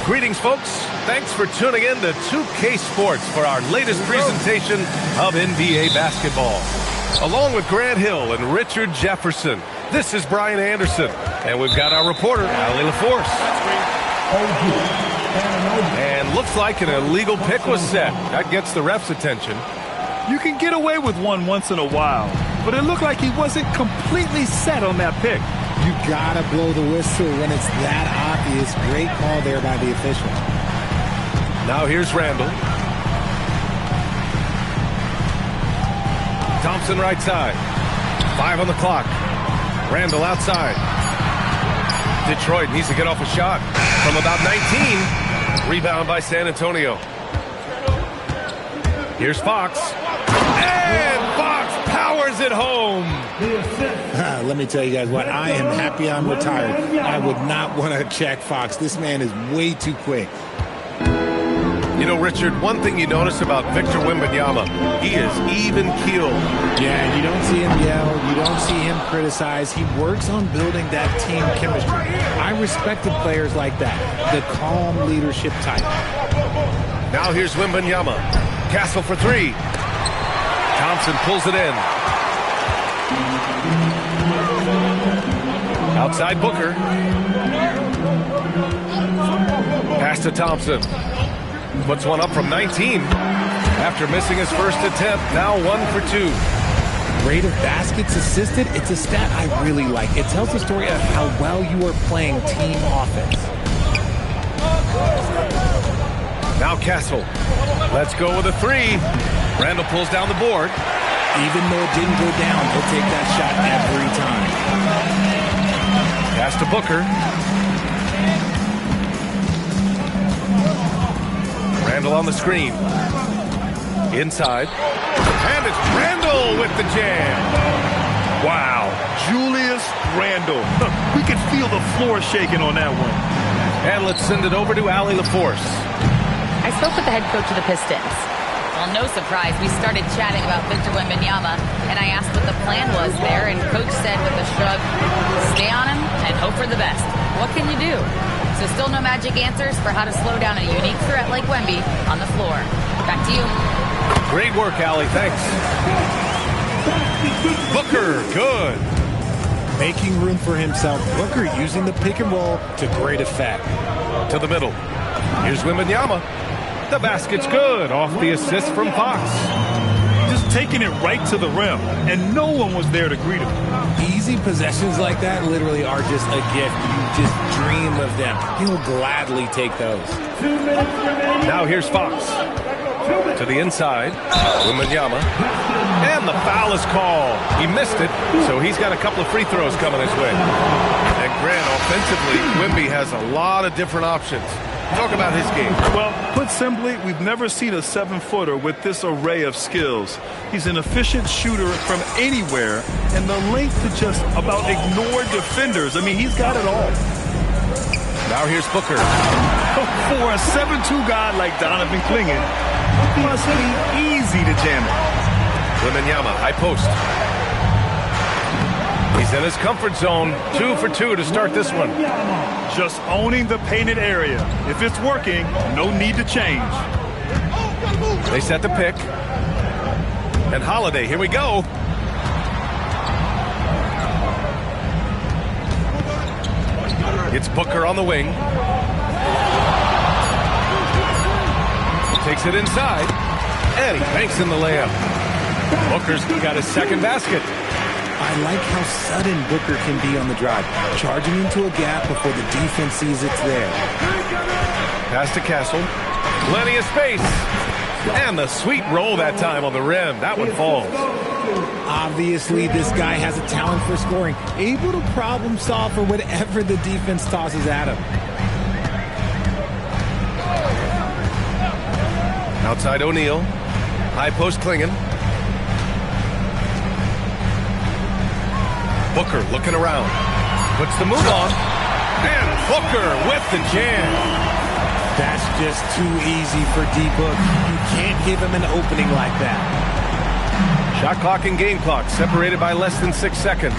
Greetings, folks. Thanks for tuning in to 2K Sports for our latest presentation of NBA basketball. Along with Grant Hill and Richard Jefferson, this is Brian Anderson, and we've got our reporter, Ali LaForce. And looks like an illegal pick was set. That gets the ref's attention. You can get away with one once in a while, but it looked like he wasn't completely set on that pick. You gotta blow the whistle when it's that obvious. Great call there by the official. Now here's Randall. Thompson right side. 5 on the clock. Randall outside. Detroit needs to get off a shot from about 19. Rebound by San Antonio. Here's Fox. And Fox powers it home. Let me tell you guys what, I am happy I'm retired. I would not want to check Fox. This man is way too quick. You know, Richard, one thing you notice about Victor Wembanyama, he is even-keeled. Yeah, you don't see him yell. You don't see him criticize. He works on building that team chemistry. I respected players like that, the calm leadership type. Now here's Wembanyama. Castle for 3. Thompson pulls it in. Outside Booker. Pass to Thompson. Puts one up from 19. After missing his first attempt, now 1 for 2. Rate of baskets assisted, it's a stat I really like. It tells the story of how well you are playing team offense. Now Castle. Let's go with a 3. Randall pulls down the board. Even though it didn't go down, he'll take that shot every time. Pass to Booker. Randall on the screen. Inside. And it's Randall with the jam. Wow, Julius Randall. We could feel the floor shaking on that one. And let's send it over to Ali LaForce. I spoke with the head coach of the Pistons. Well, no surprise, we started chatting about Victor Wembanyama, and I asked what the plan was there, and Coach said with a shrug, stay on him and hope for the best. What can you do? So still no magic answers for how to slow down a unique threat like Wemby on the floor. Back to you. Great work, Ali. Thanks. Booker, good. Making room for himself. Booker using the pick and roll to great effect. To the middle. Here's Wembanyama. The basket's good off the assist from Fox. Just taking it right to the rim, and no one was there to greet him. Easy possessions like that literally are just a gift. You just dream of them. He'll gladly take those. Now here's Fox. To the inside. Wembanyama. And the foul is called. He missed it, so he's got a couple of free throws coming his way. And Grant, offensively, Wemby has a lot of different options. Talk about his game. Well, put simply, we've never seen a 7-footer with this array of skills. He's an efficient shooter from anywhere, and the length to just about ignore defenders. I mean, he's got it all. Now here's Booker. For a 7'2" guy like Donovan Clingan, it must be easy to jam it. Wembanyama, high post. He's in his comfort zone. 2 for 2 to start this one. Just owning the painted area. If it's working, no need to change. They set the pick. And Holiday, here we go. It's Booker on the wing. Takes it inside. And he banks in the layup. Booker's got his second basket. I like how sudden Booker can be on the drive, charging into a gap before the defense sees it's there. Pass to Castle. Plenty of space. And the sweet roll that time on the rim. That one falls. Obviously, this guy has a talent for scoring, able to problem solve for whatever the defense tosses at him. Outside O'Neal. High post Clingan. Booker looking around. Puts the move on. And Booker with the jam. That's just too easy for D-Book. You can't give him an opening like that. Shot clock and game clock separated by less than 6 seconds.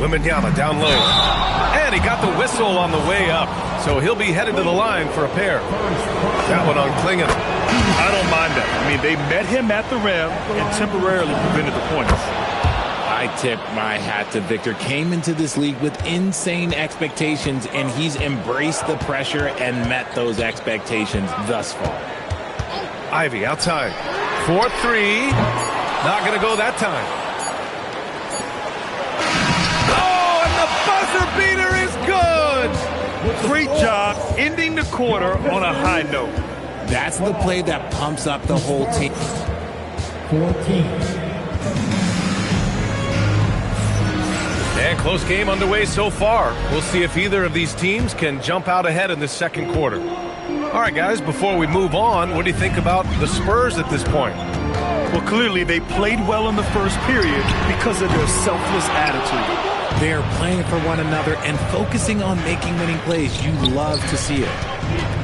Wembanyama down low. And he got the whistle on the way up. So he'll be headed to the line for a pair. That one on Clingan. I don't mind that. I mean, they met him at the rim and temporarily prevented the points. I tip my hat to Victor. Came into this league with insane expectations, and he's embraced the pressure and met those expectations thus far. Ivy outside. 4-3. Not going to go that time. Oh, and the buzzer beater is good. Great job ending the quarter on a high note. That's the play that pumps up the whole team. 14. And close game underway so far. We'll see if either of these teams can jump out ahead in the second quarter. All right, guys, before we move on, what do you think about the Spurs at this point? Well, clearly they played well in the first period because of their selfless attitude. They're playing for one another and focusing on making winning plays. You love to see it.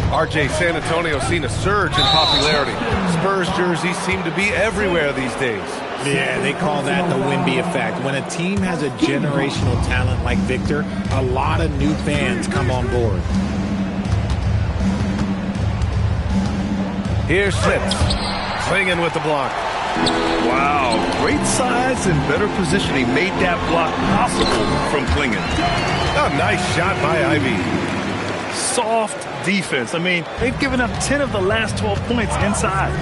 RJ, San Antonio's seen a surge in popularity. Spurs jerseys seem to be everywhere these days. Yeah, they call that the Wemby effect. When a team has a generational talent like Victor, a lot of new fans come on board. Here's Smith. Clingan with the block. Wow, great size and better positioning made that block possible from Clingan. A nice shot by Ivy. Soft defense. I mean, they've given up 10 of the last 12 points inside.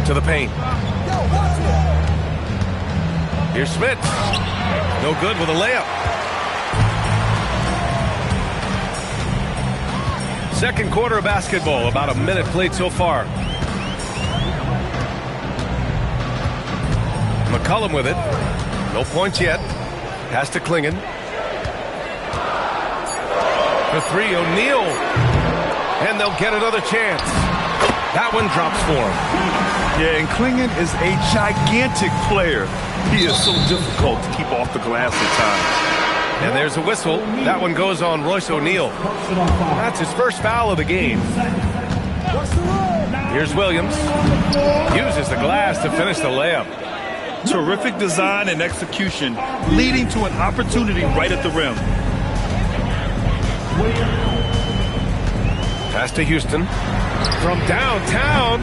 To the paint. Here's Smith. No good with a layup. Second quarter of basketball. About a minute played so far. McCollum with it. No points yet. Pass to Clingan. For three, O'Neal. And they'll get another chance. That one drops for him. Yeah, and Clingan is a gigantic player. He is so difficult to keep off the glass at times. And there's a whistle. That one goes on Royce O'Neal. That's his first foul of the game. Here's Williams. Uses the glass to finish the layup. Terrific design and execution, leading to an opportunity right at the rim. Pass to Houston. From downtown.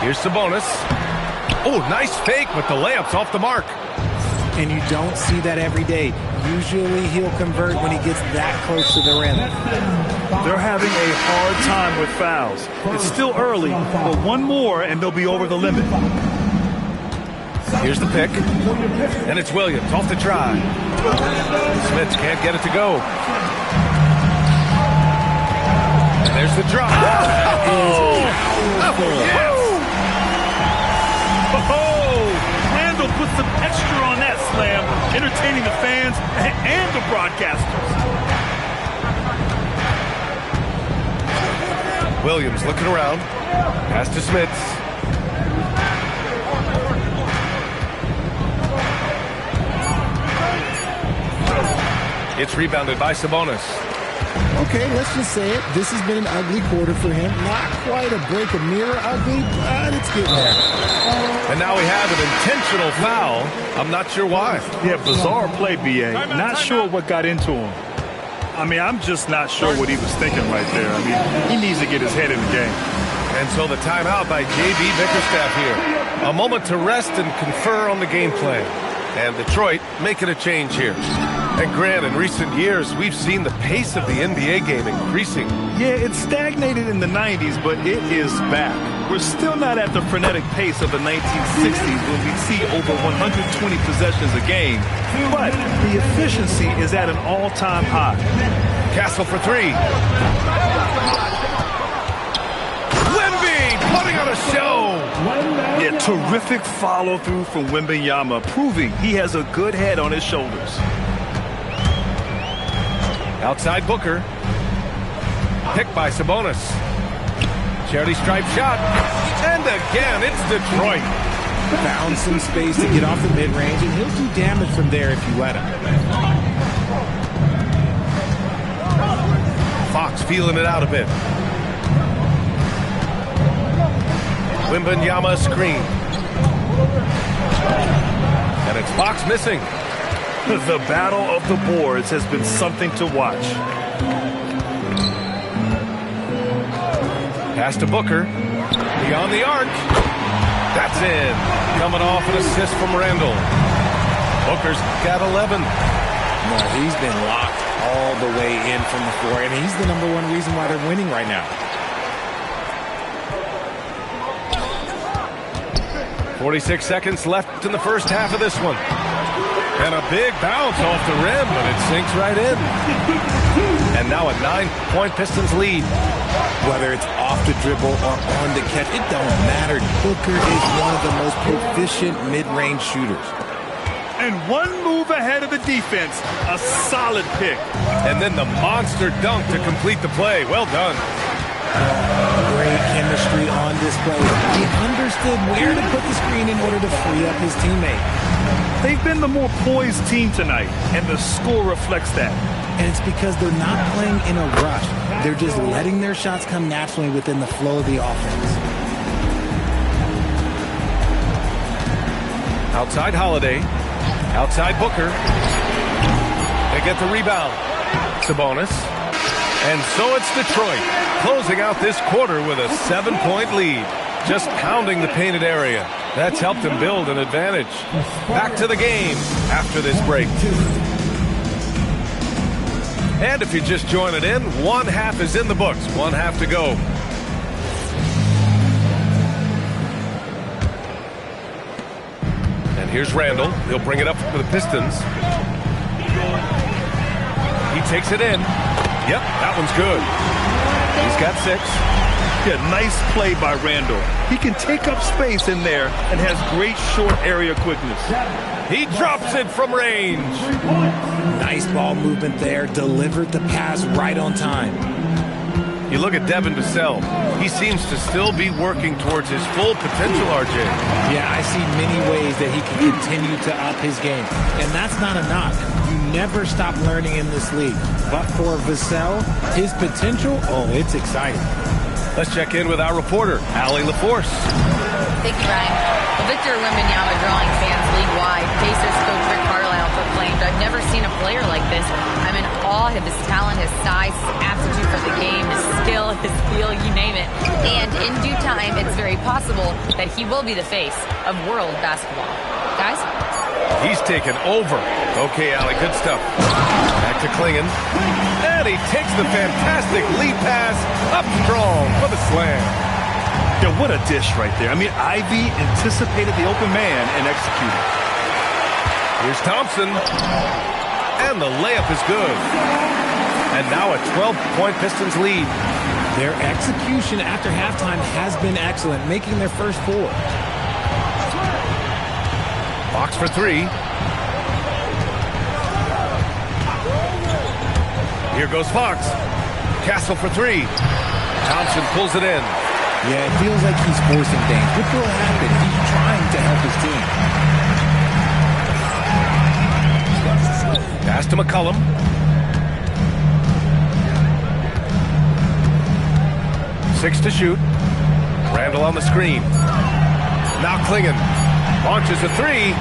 Here's Sabonis. Oh, nice fake, but the layup's off the mark. and you don't see that every day. Usually he'll convert when he gets that close to the rim. They're having a hard time with fouls. It's still early, but one more and they'll be over the limit. Here's the pick, and it's Williams off the try. Smith can't get it to go. And there's the drop. Randall put some extra on that slam, entertaining the fans and the broadcasters. Williams looking around. Pass to Smith. It's rebounded by Sabonis. Okay, let's just say it. This has been an ugly quarter for him. Not quite a break a mirror ugly, but it's getting there. And now we have an intentional foul. I'm not sure why. Yeah, bizarre play, B.A. Not sure what got into him. I mean, I'm just not sure what he was thinking right there. I mean, he needs to get his head in the game. And so the timeout by J.B. Bickerstaff here. A moment to rest and confer on the game plan. And Detroit making a change here. And Grant, in recent years, we've seen the pace of the NBA game increasing. Yeah, it stagnated in the 90s, but it is back. We're still not at the frenetic pace of the 1960s when we see over 120 possessions a game, but the efficiency is at an all-time high. Castle for three. Wemby putting on a show. Yeah, terrific follow-through from Wembanyama, proving he has a good head on his shoulders. Outside Booker. Picked by Sabonis. Charity stripe shot. And again, it's Detroit. Found some space to get off the mid-range, and he'll do damage from there if you let him. Fox feeling it out a bit. Wembanyama screen. And it's Fox missing. The battle of the boards has been something to watch. Pass to Booker. Beyond the arc. That's in. Coming off an assist from Randall. Booker's got 11. No, he's been locked all the way in from the floor, and he's the #1 reason why they're winning right now. 46 seconds left in the first half of this one. And a big bounce off the rim, but it sinks right in. And now a 9-point Pistons lead. Whether it's off the dribble or on the catch, it don't matter. Booker is one of the most proficient mid-range shooters. And one move ahead of the defense, a solid pick. And then the monster dunk to complete the play. Well done. Great chemistry on display. He understood where to put the screen in order to free up his teammate. They've been the more poised team tonight, and the score reflects that. And it's because they're not playing in a rush. They're just letting their shots come naturally within the flow of the offense. Outside Holiday. Outside Booker. They get the rebound. Sabonis. And so it's Detroit closing out this quarter with a 7-point lead. Just pounding the painted area. That's helped them build an advantage. Back to the game after this break. And if you're just joining in, one half is in the books. One half to go. And here's Randall. He'll bring it up for the Pistons. He takes it in. Yep, that one's good. He's got 6. Yeah, nice play by Randall. He can take up space in there and has great short area quickness. He drops it from range. Nice ball movement there. Delivered the pass right on time. You look at Devin Vassell. He seems to still be working towards his full potential, RJ. Yeah, I see many ways that he can continue to up his game. And that's not a knock. You never stop learning in this league. But for Vassell, his potential, oh, it's exciting. Let's check in with our reporter, Allie LaForce. Thank you, Ryan. Well, Victor Wembanyama drawing fans league-wide. Pacers coach Rick Carlisle proclaimed, "I've never seen a player like this. I'm in awe of his talent, his size, his aptitude for the game, his skill, his feel, you name it. And in due time, it's very possible that he will be the face of world basketball." Guys? He's taken over. Okay, Allie, good stuff. Back to Klingon. And he takes the fantastic lead pass up strong for the slam. Yeah, what a dish right there. I mean, Ivy anticipated the open man and executed. Here's Thompson. And the layup is good. And now a 12-point Pistons lead. Their execution after halftime has been excellent, making their first 4. Fox for 3. Here goes Fox. Castle for 3. Thompson pulls it in. Yeah, it feels like he's forcing things. What will happen? He's trying to help his team. Pass to McCollum. Six to shoot. Randall on the screen. Now Klingon launches a 3.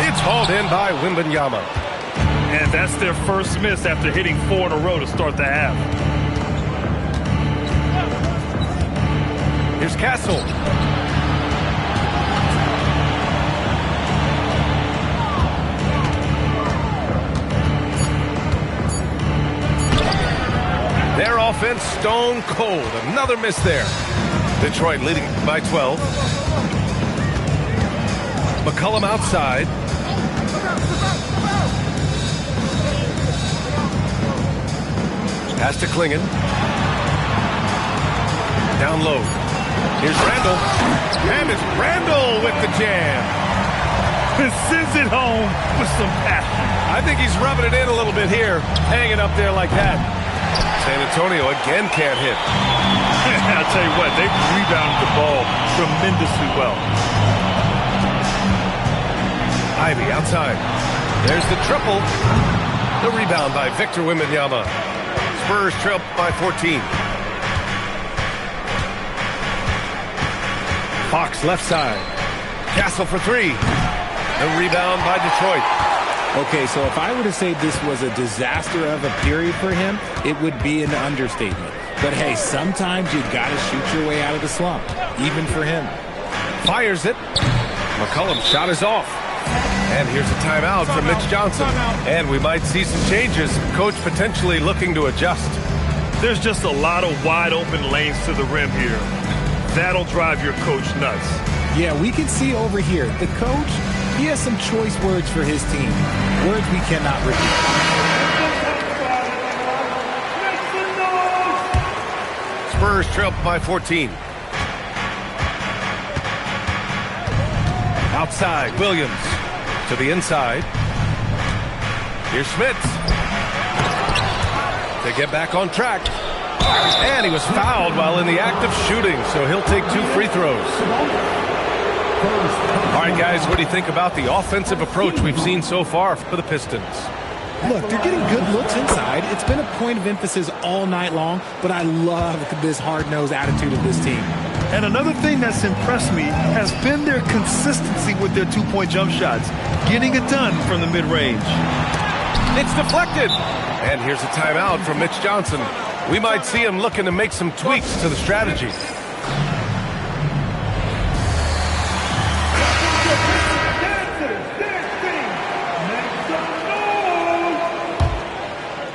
It's hauled in by Wembanyama. And that's their first miss after hitting 4 in a row to start the half. Here's Castle. Their offense stone cold. Another miss there. Detroit leading by 12. McCollum outside. Pass to Klingon. Down low. Here's Randall. And it's Randall with the jam. Sends it home with some passion. I think he's rubbing it in a little bit here. Hanging up there like that. San Antonio again can't hit. I'll tell you what, they've rebounded the ball tremendously well. Ivy outside. There's the triple. The rebound by Victor Wembanyama. Spurs trail by 14. Fox left side. Castle for 3. The rebound by Detroit. Okay, so if I were to say this was a disaster of a period for him, it would be an understatement. But hey, sometimes you got to shoot your way out of the slump, even for him. Fires it. McCollum's shot is off. And here's a timeout from Mitch Johnson. And we might see some changes. Coach potentially looking to adjust. There's just a lot of wide open lanes to the rim here. That'll drive your coach nuts. Yeah, we can see over here. The coach, he has some choice words for his team. Words we cannot repeat. Spurs trail by 14. Outside, Williams to the inside. Here's Schmitz. They get back on track. And he was fouled while in the act of shooting, so he'll take 2 free throws. All right, guys, what do you think about the offensive approach we've seen so far for the Pistons? Look, they're getting good looks inside. It's been a point of emphasis all night long, but I love this hard-nosed attitude of this team. And another thing that's impressed me has been their consistency with their two-point jump shots, getting it done from the mid-range. It's deflected. And here's a timeout from Mitch Johnson. We might see him looking to make some tweaks to the strategy.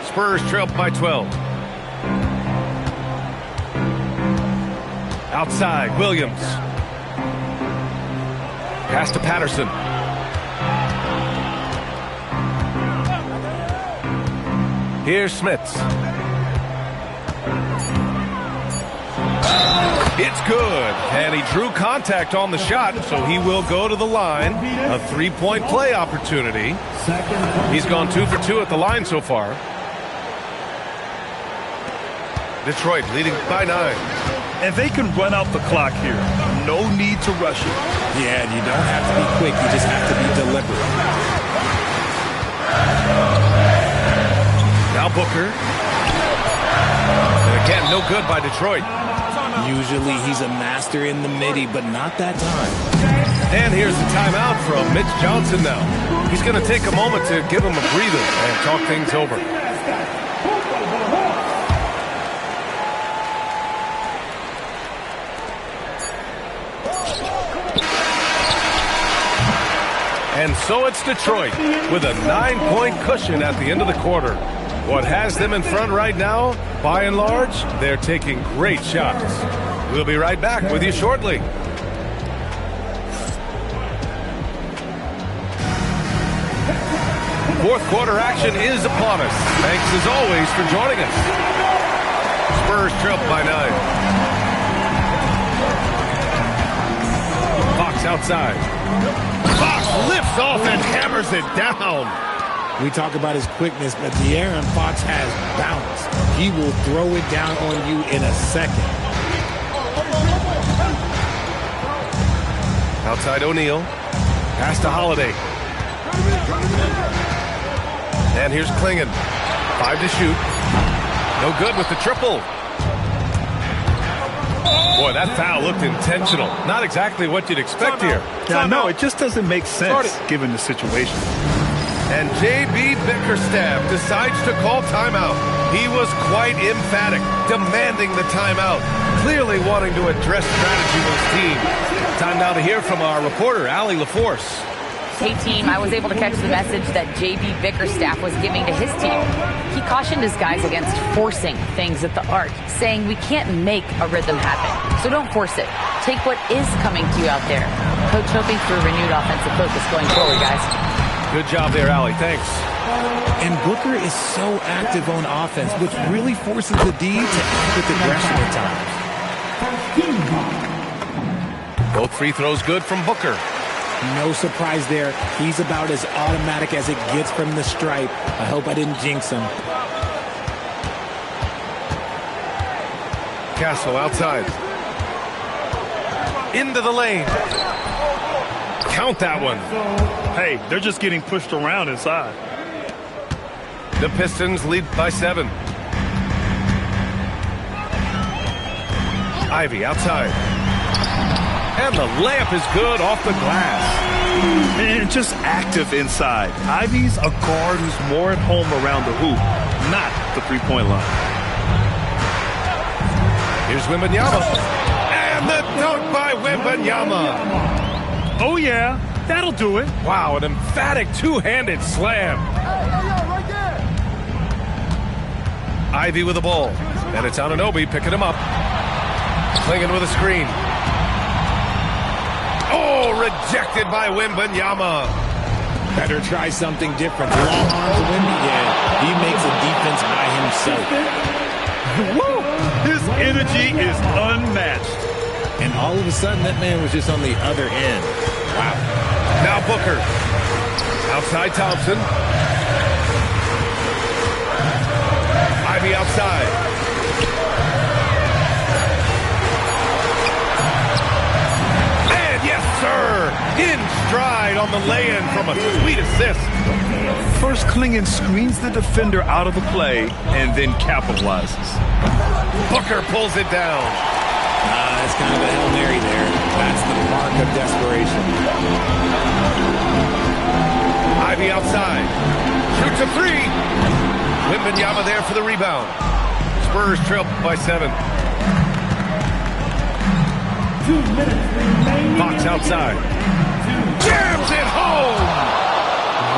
Spurs trail by 12. Outside, Williams. Pass to Patterson. Here's Smits. It's good. And he drew contact on the shot, so he will go to the line. A three-point play opportunity. He's gone 2 for 2 at the line so far. Detroit leading by 9. And they can run out the clock here. No need to rush it. Yeah, you don't have to be quick. You just have to be deliberate. Now Booker. And again, no good by Detroit. Usually he's a master in the midi, but not that time. And here's the timeout from Mitch Johnson now. He's going to take a moment to give him a breather and talk things over. And So it's Detroit with a 9-point cushion at the end of the quarter. What has them in front right now, by and large, they're taking great shots. We'll be right back with you shortly. Fourth quarter action is upon us. Thanks as always for joining us. Spurs trail by 9. Fox outside. Fox lifts off and hammers it down. We talk about his quickness, but De'Aaron Fox has bounce. He will throw it down on you in a second. Outside O'Neal. Pass to Holiday. And here's Klingon. 5 to shoot. No good with the triple. Boy, that foul looked intentional. Not exactly what you'd expect here. Yeah, no, it just doesn't make sense given the situation. And J.B. Bickerstaff decides to call timeout. He was quite emphatic, demanding the timeout, clearly wanting to address strategy with his team. Time now to hear from our reporter, Allie LaForce. Hey, team, I was able to catch the message that J.B. Bickerstaff was giving to his team. He cautioned his guys against forcing things at the arc, saying we can't make a rhythm happen, so don't force it. Take what is coming to you out there. Coach hoping for renewed offensive focus going forward, guys. Good job there, Allie. Thanks. And Booker is so active on offense, which really forces the D to act with aggression at times. Both free throws good from Booker. No surprise there. He's about as automatic as it gets from the stripe. I hope I didn't jinx him. Castle outside. Into the lane. Count that one. Hey, they're just getting pushed around inside. The Pistons lead by 7. Ivy outside. And the layup is good off the glass. Man, just active inside. Ivy's a guard who's more at home around the hoop, not the three-point line. Here's Wembanyama. And the dunk by Wembanyama. Oh, yeah, that'll do it. Wow, an emphatic two-handed slam. Ivy with the ball. And it's Anunoby picking him up. Klingon with a screen. Oh, rejected by Wembanyama. Better try something different. Long arms Wemby. Yeah, he makes a defense by himself. Woo! His energy is unmatched. And all of a sudden, that man was just on the other end. Wow. Now Booker. Outside Thompson. Ivy outside. And yes, sir. In stride on the lay-in from a sweet assist. First, Klingon screens the defender out of the play and then capitalizes. Booker pulls it down. That's kind of a Hail Mary there. That's the mark of desperation. Ivy outside. Shoots a three. Wembanyama there for the rebound. Spurs trail by 7. 2 minutes remaining. Fox outside. Jams it home.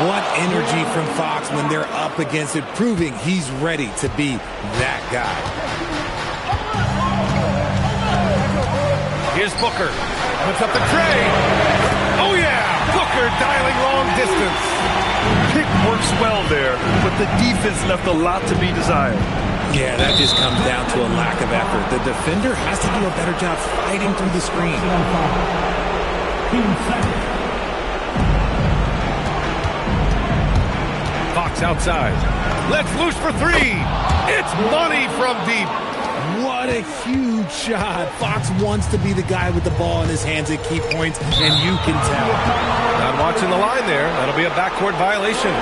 What energy from Fox when they're up against it, proving he's ready to be that guy. Here's Booker. Puts up the tray. Oh, yeah. Booker dialing long distance. Pick works well there, but the defense left a lot to be desired. Yeah, that just comes down to a lack of effort. The defender has to do a better job fighting through the screen. Fox outside. Let's loose for 3. It's money from deep. What a huge shot. Fox wants to be the guy with the ball in his hands at key points, and you can tell. Not watching the line there. That'll be a backcourt violation.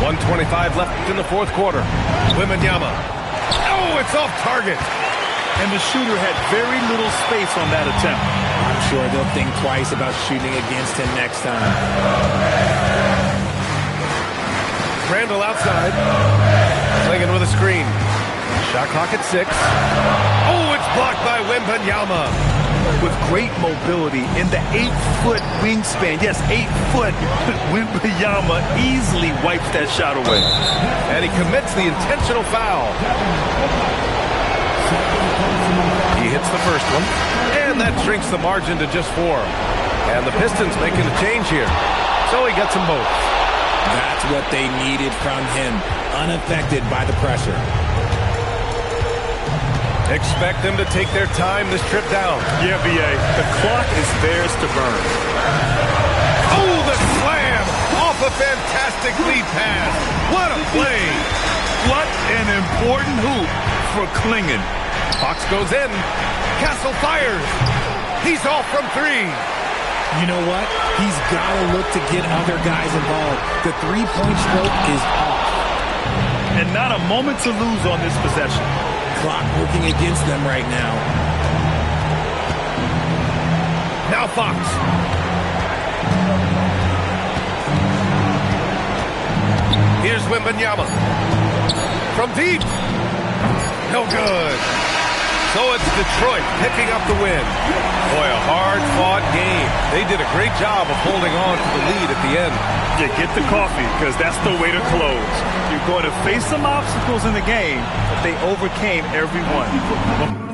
.125 left in the fourth quarter. Wembanyama. Oh, it's off target. And the shooter had very little space on that attempt. I'm sure they'll think twice about shooting against him next time. Randall outside. Playing in with a screen. Shot clock at 6. Oh, it's blocked by Wembanyama. With great mobility in the 8-foot wingspan. Yes, 8 foot. Wembanyama easily wipes that shot away. And he commits the intentional foul. He hits the first one. And that shrinks the margin to just 4. And the Pistons making a change here. So he gets them both. That's what they needed from him. Unaffected by the pressure. Expect them to take their time this trip down. Yeah, B.A. The clock is theirs to burn. Oh, the slam off a fantastic lead pass. What a play. What an important hoop for Klingon. Fox goes in. Castle fires. He's off from 3. You know what? He's got to look to get other guys involved. The three-point stroke is off. And not a moment to lose on this possession. Clock working against them right now. Now Fox. Here's Wembanyama. From deep. No good. So it's Detroit picking up the win. Boy, a hard-fought game. They did a great job of holding on to the lead at the end. Yeah, get the coffee, because that's the way to close. You're going to face some obstacles in the game, but they overcame every one.